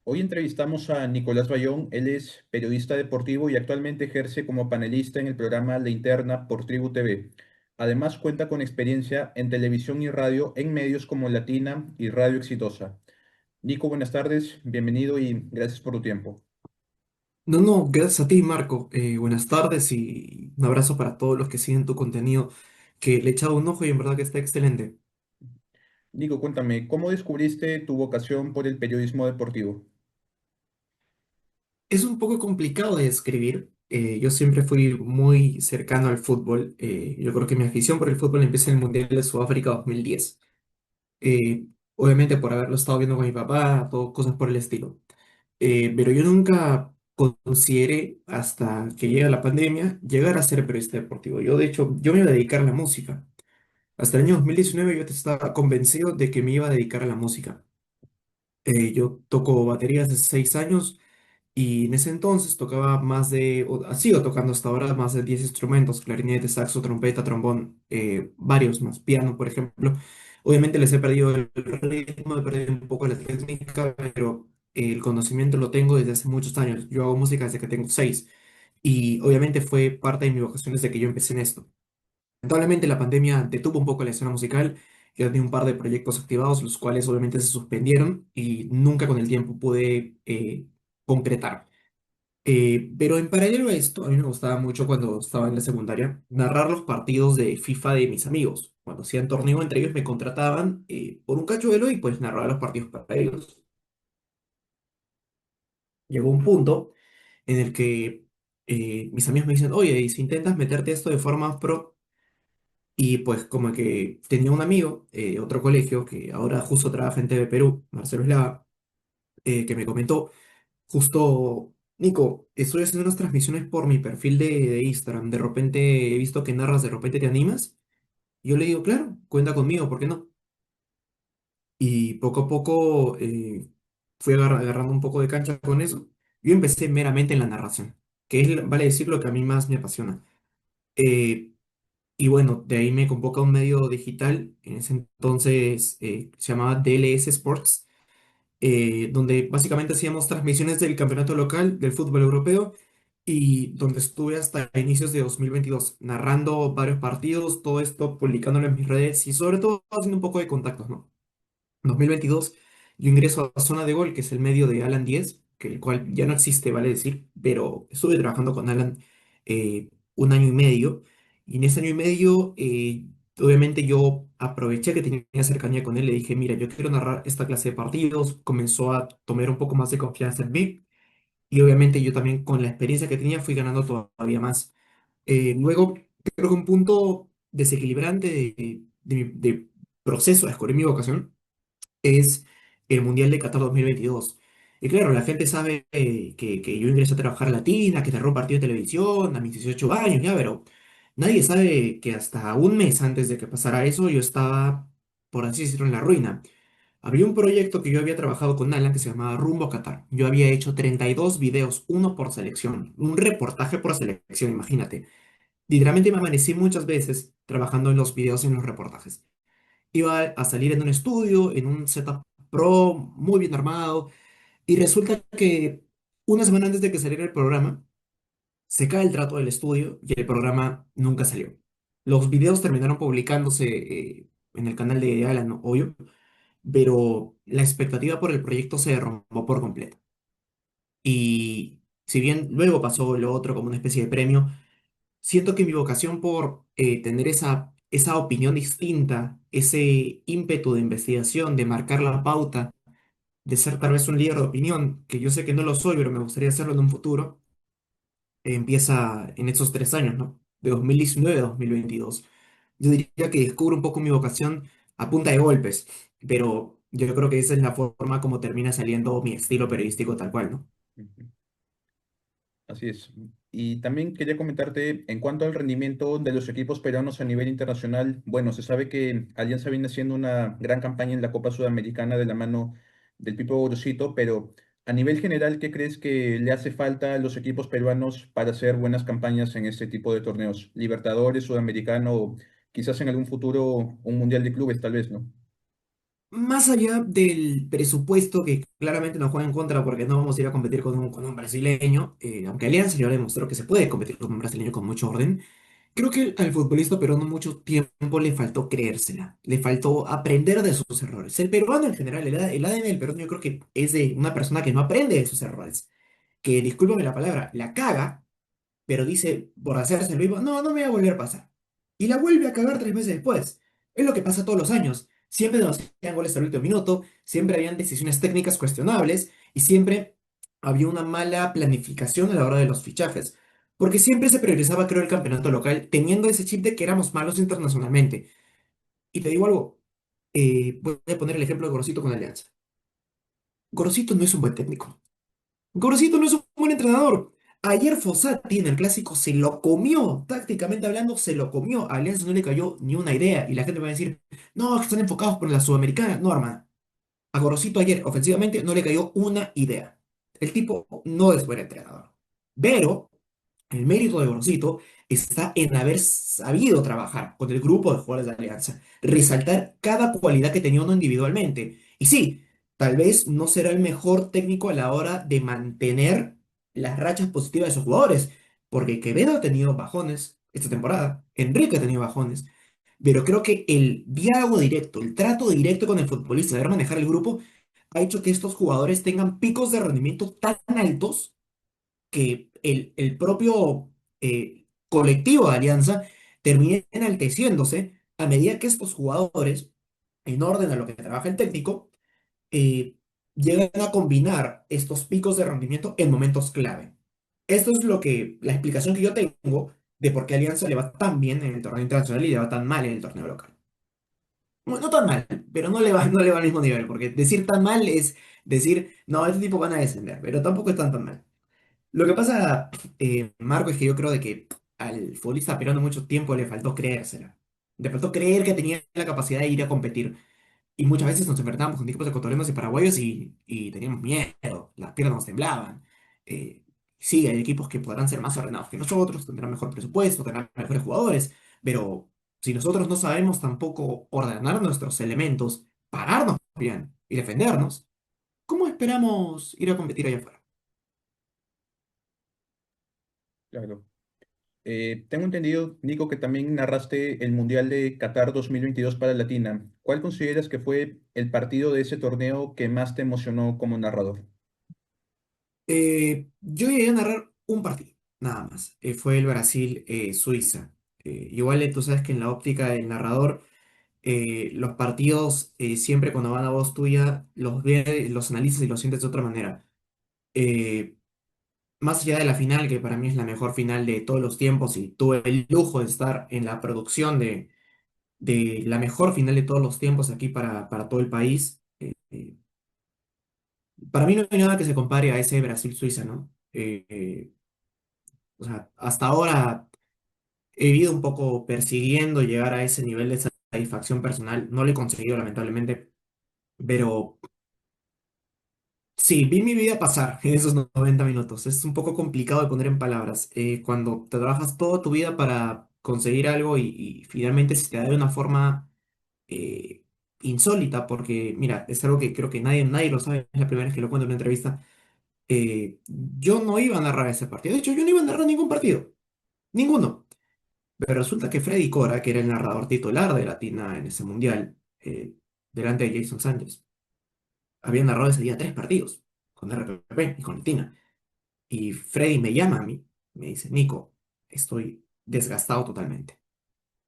Hoy entrevistamos a Nicolás Bayón. Él es periodista deportivo y actualmente ejerce como panelista en el programa La Interna por Tribu TV. Además, cuenta con experiencia en televisión y radio en medios como Latina y Radio Exitosa. Nico, buenas tardes, bienvenido y gracias por tu tiempo. No, no, gracias a ti, Marco. Buenas tardes y un abrazo para todos los que siguen tu contenido, que le he echado un ojo y en verdad que está excelente. Nico, cuéntame, ¿cómo descubriste tu vocación por el periodismo deportivo? Es un poco complicado de describir. Yo siempre fui muy cercano al fútbol. Yo creo que mi afición por el fútbol empieza en el Mundial de Sudáfrica 2010. Eh, Obviamente por haberlo estado viendo con mi papá, todo, cosas por el estilo. Pero yo nunca consideré, hasta que llega la pandemia, llegar a ser periodista deportivo. Yo, de hecho, yo me iba a dedicar a la música. Hasta el año 2019 yo estaba convencido de que me iba a dedicar a la música. Yo toco baterías desde 6 años y en ese entonces tocaba sigo tocando hasta ahora más de 10 instrumentos: clarinete, saxo, trompeta, trombón, varios más, piano, por ejemplo. Obviamente les he perdido el ritmo, he perdido un poco la técnica, pero el conocimiento lo tengo desde hace muchos años. Yo hago música desde que tengo 6 y obviamente fue parte de mi vocación desde que yo empecé en esto. Lamentablemente la pandemia detuvo un poco la escena musical. Yo tenía un par de proyectos activados, los cuales obviamente se suspendieron y nunca con el tiempo pude concretar. Pero en paralelo a esto, a mí me gustaba mucho cuando estaba en la secundaria narrar los partidos de FIFA de mis amigos. Cuando hacían torneo entre ellos me contrataban por un cachuelo y pues narraba los partidos para ellos. Llegó un punto en el que mis amigos me dicen, oye, ¿y si intentas meterte esto de forma pro? Y pues como que tenía un amigo de otro colegio que ahora justo trabaja en TV Perú, Marcelo Eslava, que me comentó justo, Nico, estoy haciendo unas transmisiones por mi perfil de Instagram, de repente he visto que narras, de repente te animas. Y yo le digo, claro, cuenta conmigo, ¿por qué no? Y poco a poco fui agarrando un poco de cancha con eso. Yo empecé meramente en la narración, que es, vale decir, lo que a mí más me apasiona. Eh, Y bueno, de ahí me convoca un medio digital, en ese entonces se llamaba DLS Sports, donde básicamente hacíamos transmisiones del campeonato local del fútbol europeo y donde estuve hasta inicios de 2022 narrando varios partidos, todo esto publicándolo en mis redes y sobre todo haciendo un poco de contactos, ¿no? 2022 yo ingreso a Zona de Gol, que es el medio de Alan 10, que el cual ya no existe, vale decir, pero estuve trabajando con Alan un año y medio, y en ese año y medio, obviamente yo aproveché que tenía cercanía con él, le dije, mira, yo quiero narrar esta clase de partidos, comenzó a tomar un poco más de confianza en mí, y obviamente yo también con la experiencia que tenía fui ganando todavía más. Luego, creo que un punto desequilibrante de proceso a descubrir mi vocación es el Mundial de Qatar 2022. Y claro, la gente sabe que yo ingresé a trabajar a Latina, que narró un partido de televisión a mis 18 años, ya, pero nadie sabe que hasta un mes antes de que pasara eso yo estaba, por así decirlo, en la ruina. Había un proyecto que yo había trabajado con Alan que se llamaba Rumbo a Qatar. Yo había hecho 32 videos, uno por selección, un reportaje por selección, imagínate. Literalmente me amanecí muchas veces trabajando en los videos y en los reportajes. Iba a salir en un estudio, en un setup pro, muy bien armado, y resulta que una semana antes de que saliera el programa, se cae el trato del estudio y el programa nunca salió. Los videos terminaron publicándose en el canal de Alan, ¿no? Obvio, pero la expectativa por el proyecto se derrumbó por completo. Y si bien luego pasó lo otro como una especie de premio, siento que mi vocación por tener esa opinión distinta, ese ímpetu de investigación, de marcar la pauta, de ser tal vez un líder de opinión, que yo sé que no lo soy, pero me gustaría hacerlo en un futuro, empieza en esos 3 años, ¿no? De 2019 a 2022. Yo diría que descubro un poco mi vocación a punta de golpes, pero yo creo que esa es la forma como termina saliendo mi estilo periodístico tal cual, ¿no? Ujú. Así es. Y también quería comentarte en cuanto al rendimiento de los equipos peruanos a nivel internacional. Bueno, se sabe que Alianza viene haciendo una gran campaña en la Copa Sudamericana de la mano del Pipo Gorosito, pero a nivel general, ¿qué crees que le hace falta a los equipos peruanos para hacer buenas campañas en este tipo de torneos? Libertadores, Sudamericano, o quizás en algún futuro un Mundial de Clubes, tal vez, ¿no? más allá del presupuesto que claramente nos juega en contra porque no vamos a ir a competir con un brasileño, aunque Alianza ya demostró que se puede competir con un brasileño con mucho orden, creo que al futbolista peruano mucho tiempo le faltó creérsela, le faltó aprender de sus errores. El peruano en general, el ADN del peruano yo creo que es de una persona que no aprende de sus errores, que discúlpame la palabra, la caga pero dice, por hacerse el vivo, no, no me va a volver a pasar. Y la vuelve a cagar 3 meses después. Es lo que pasa todos los años. Siempre nos hacían goles al último minuto, siempre habían decisiones técnicas cuestionables y siempre había una mala planificación a la hora de los fichajes. Porque siempre se priorizaba, creo, el campeonato local, teniendo ese chip de que éramos malos internacionalmente. Y te digo algo, voy a poner el ejemplo de Gorosito con Alianza. Gorosito no es un buen técnico. Gorosito no es un buen entrenador. Ayer Fossati en el clásico se lo comió, tácticamente hablando, se lo comió. A Alianza no le cayó ni una idea. Y la gente va a decir, no, es que están enfocados por la Sudamericana. No, hermano. A Gorosito ayer, ofensivamente, no le cayó una idea. El tipo no es buen entrenador. Pero el mérito de Gorosito está en haber sabido trabajar con el grupo de jugadores de Alianza, resaltar cada cualidad que tenía uno individualmente. Y sí, tal vez no será el mejor técnico a la hora de mantener las rachas positivas de sus jugadores, porque Quevedo ha tenido bajones esta temporada, Enrique ha tenido bajones, pero creo que el diálogo directo, el trato directo con el futbolista, saber manejar el grupo, ha hecho que estos jugadores tengan picos de rendimiento tan altos que el propio colectivo de Alianza termine enalteciéndose a medida que estos jugadores, en orden a lo que trabaja el técnico, eh, llegan a combinar estos picos de rendimiento en momentos clave. Esto es la explicación que yo tengo de por qué Alianza le va tan bien en el torneo internacional y le va tan mal en el torneo local. Bueno, no tan mal, pero no le va al mismo nivel, porque decir tan mal es decir, no, este tipo van a descender, pero tampoco es tan mal. Lo que pasa, Marco, es que yo creo de que al futbolista peruano mucho tiempo le faltó creérsela. Le faltó creer que tenía la capacidad de ir a competir. Y muchas veces nos enfrentábamos con equipos ecuatorianos y paraguayos y teníamos miedo, las piernas nos temblaban. Eh, sí, hay equipos que podrán ser más ordenados que nosotros, tendrán mejor presupuesto, tendrán mejores jugadores, pero si nosotros no sabemos tampoco ordenar nuestros elementos, pararnos bien y defendernos, ¿cómo esperamos ir a competir allá afuera? Claro. Tengo entendido, Nico, que también narraste el Mundial de Qatar 2022 para Latina. ¿Cuál consideras que fue el partido de ese torneo que más te emocionó como narrador? Yo llegué a narrar un partido, nada más. Fue el Brasil-Suiza. Igual tú sabes que en la óptica del narrador, los partidos siempre cuando van a voz tuya, los ves, los analizas y los sientes de otra manera. Eh, Más allá de la final, que para mí es la mejor final de todos los tiempos y tuve el lujo de estar en la producción de la mejor final de todos los tiempos aquí para todo el país. Para mí no hay nada que se compare a ese Brasil-Suiza, ¿no? O sea, hasta ahora he ido un poco persiguiendo llegar a ese nivel de satisfacción personal. No lo he conseguido, lamentablemente, pero sí, vi mi vida pasar en esos 90 minutos. Es un poco complicado de poner en palabras. Cuando te trabajas toda tu vida para conseguir algo y finalmente se te da de una forma eh, insólita, porque mira, es algo que creo que nadie lo sabe, es la primera vez que lo cuento en una entrevista. Yo no iba a narrar ese partido. De hecho, yo no iba a narrar ningún partido. Ninguno. Pero resulta que Freddy Cora, que era el narrador titular de Latina en ese mundial, delante de Jason Sánchez, había narrado ese día 3 partidos con RPP y con Latina. Y Freddy me llama a mí, me dice, Nico, estoy desgastado totalmente.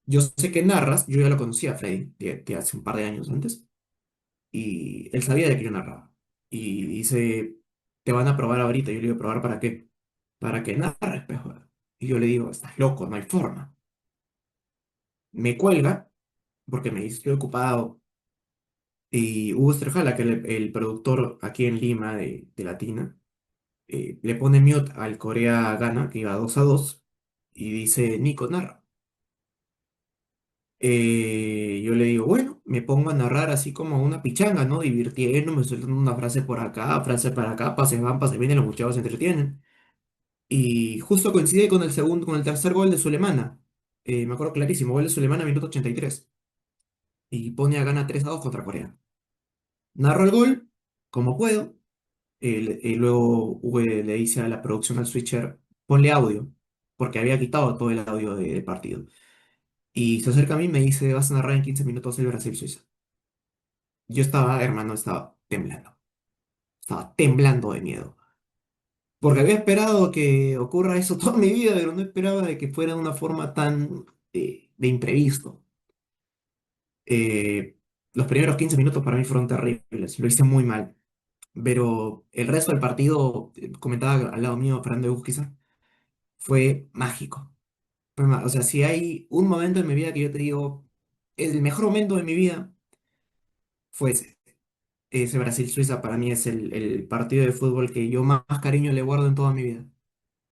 Yo sé que narras, yo ya lo conocía a Freddy de hace un par de años antes, y él sabía de que yo narraba. Y dice, te van a probar ahorita. Yo le digo, ¿probar para qué? Para que narres, pejo. Y yo le digo, estás loco, no hay forma. Me cuelga porque me dice, estoy ocupado. Y Hugo Estrujala, que es el productor aquí en Lima de Latina, le pone mute al Corea-Gana, que iba 2-2, y dice, Nico, narra. Yo le digo, bueno, me pongo a narrar así como una pichanga, ¿no? Divirtiéndome, sueltando una frase por acá, frase para acá, pases van, pases vienen, los muchachos se entretienen. Y justo coincide con el segundo, con el tercer gol de Sulemana. Me acuerdo clarísimo, gol de Sulemana, minuto 83. Y pone a Gana 3-2 contra Corea. narro el gol como puedo. Luego le dice a la producción al switcher, ponle audio, porque había quitado todo el audio del partido. Y se acerca a mí y me dice, vas a narrar en 15 minutos el Brasil-Suiza. Yo estaba, hermano, estaba temblando de miedo. Porque había esperado que ocurra eso toda mi vida, pero no esperaba de que fuera de una forma tan de imprevisto. Eh, los primeros 15 minutos para mí fueron terribles, lo hice muy mal. Pero el resto del partido, comentaba al lado mío Fernando Busquiza, fue mágico. O sea, si hay un momento en mi vida que yo te digo, el mejor momento de mi vida fue ese. Ese Brasil-Suiza para mí es el partido de fútbol que yo más cariño le guardo en toda mi vida.